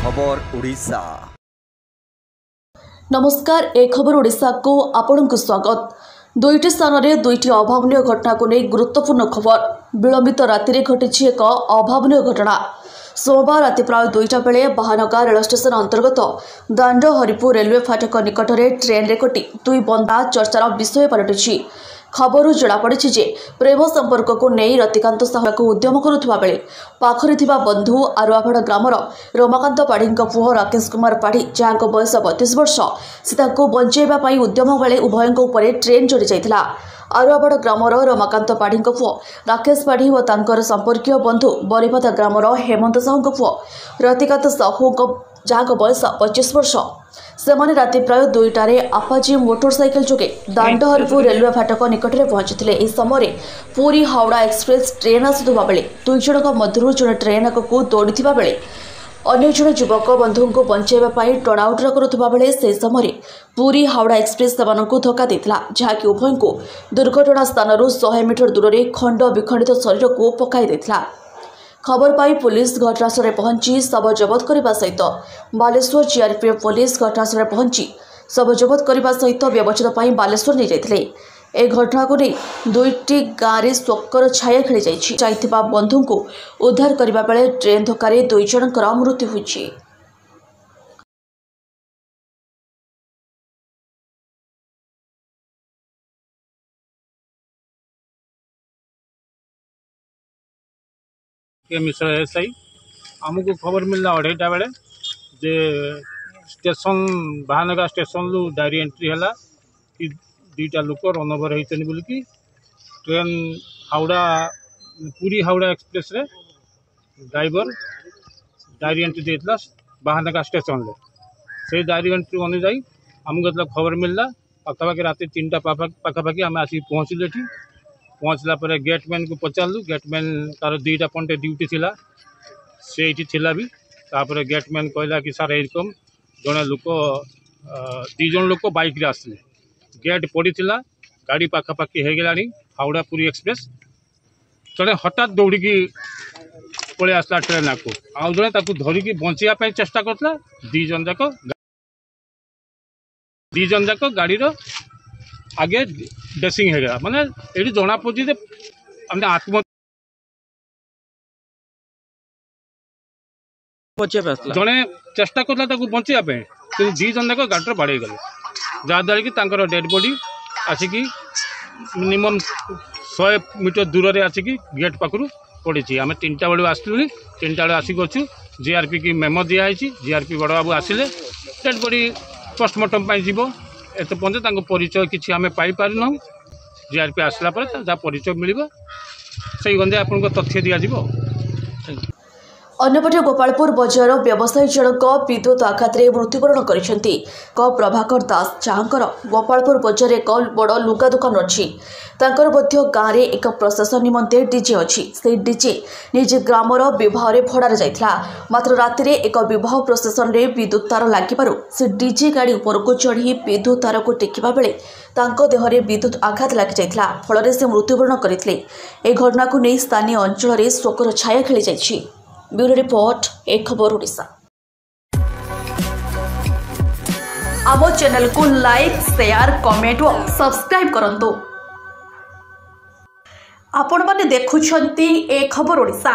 खबर ओडिशा। नमस्कार, एक खबर ओडिशा को आपनकु स्वागत। दुईटी स्थान में दुईटी अभावनीय घटना को नहीं गुरुत्वपूर्ण खबर। विलंबित राति घटी एक अभावनीय घटना। सोमवार राति प्राय 2टा बेले बाहानगा रेल स्टेशन अंतर्गत दांड हरिपुर रेलवे फाटक निकट में ट्रेन रे कटी दुई बंदा चर्चार विषय पलटि। खबर जमापड़ी जे प्रेम संपर्क को नहीं रतिकांत साहू को उद्यम करुवा बेले पाखरे थिबा बंधु आरुआफाड़ ग्रामर रमाकांत पाढ़ी पुओ राकेश कुमार पाढ़ी जहाँ बयस 32 वर्ष से बंचाइबा उद्यम बेले उभयों उपर ट्रेन चढ़ी जाइथिला। आरुआफाड़ ग्रामर रमाकांत पाढ़ी पुओ राकेश पाढ़ी और तांकर संपर्कीय बंधु बरिपदा ग्रामर हेमंत साहू पुओ रतिकांत साहू जहाँ बयस 25 वर्ष सेमाने राति प्राय 2टारे आपाची मोटरसाइकेल जोगे दांड हरिपुर रेलवे फाटक निकट में पहुंची। इस समय पुरी हावड़ा एक्सप्रेस ट्रेन आसुवा बेले दुई जन मध्य जड़े ट्रेन आगक दौड़ी बेले अन्य जड़े युवक बंधु को बंचाइबा टर्नआउट करुवा बेले से समय पुरी हावड़ा एक्सप्रेस सेमानकु धक्का देथिला, जहाँकि उभयों को दुर्घटना स्थान 100 मीटर दूर में खंड विखंडित शरीर को पकाई देथिला। खबर पाई पुलिस घटनास्थल पहुंची शव जबत करने सहित बालेश्वर जीआरपीएफ पुलिस घटनास्थल पहुंची शव जबत करने सहित व्यवच्छेद पर बालेश्वर नहीं जाते। ए घटना को नहीं दुईटी गाँव में शोकर छाया खेली जाइथिबा बंधु को उद्धार करने बेले ट्रेन धक्कार दुई जनकर मृत्यु होइछि। मिश्र एसआई आमको खबर मिलला 2:30 बेले जे स्टेशन बाहानगा स्टेशन लु डायरी एंट्री है कि 2टा लोक रन ओवर होती बोलिकी ट्रेन हावड़ा पुरी हावड़ा एक्सप्रेस रे ड्राइवर डायरी एंट्री देता बाहानगा स्टेशन रे से डायरी एंट्री अनुजाई आमको जो खबर मिलला पाखापाखि राति 3टा पाखापाखि आम आसिक पहुँचलु। पहुँचला पर गेटमैन को पचारू, गेटमैन तार 2टा पॉइंट ड्यूटी थिला से थिला भी तापर गेटमैन कहला कि सार एरकम जड़े लोक 2 जन लोक बाइक रे आसले गेट पड़ी थिला गाड़ी पाखापाखि हो गलानी हावड़ा पुरी एक्सप्रेस जड़े हठात दौड़ी पलि आसला ट्रेन को आउ जड़े धरिकी बचाई चेष्टा करता 2 जन जाक गाड़ी आगे डेसिंग हो गया माने ये जना पड़ी जड़े चेष्टा करता बचाई कि 2 जन जाक गाड़ी बाड़े गले जहाँद्वारा कि डेड बॉडी आसिक मिनिमम 100 मीटर दूर से आसिक गेट पाखु पड़ी। आम 3टा बेलू आसलु 3टा बेले आसिक अच्छु जीआरपी की मेमो दिखाई जीआरपी बड़ बाबू आसिले डेड बॉडी पोस्टमार्टम जीव एत पर्यटन परिचय किसी आम पाइपारना जीआरपी आसला जहाँ परिचय मिल से गंदे आपको तथ्य दिज्व। अन्यपटे गोपालपुर बजार व्यवसायी जनक विद्युत आघात मृत्युवरण करछंती प्रभाकर दास जहाँकर गोपालपुर बजार एक बड़ लुगा दुकान अच्छी गाँव में एक प्रशासन निमंते डीजे अच्छी से डीजे निज ग्रामर विवाह भड़ार जाइथिला। मात्र राति एक विवाह प्रशासन में विद्युत तार लगिबारु से डीजे गाड़ी ऊपर को चढ़ी विद्युत तार को टेकिबा बेले देहरे विद्युत आघात लगी जाइथिला, फल से मृत्युवरण करथिले। ए घटना को नहीं स्थानीय अंचल में शोकर छाया खेली जाइछि। ब्यूरो रिपोर्ट, एक खबर ओडिशा। आम चैनल को लाइक, शेयर, कमेंट और सब्सक्राइब करंतु। आपण माने देखुछंती एक खबर ओडिशा।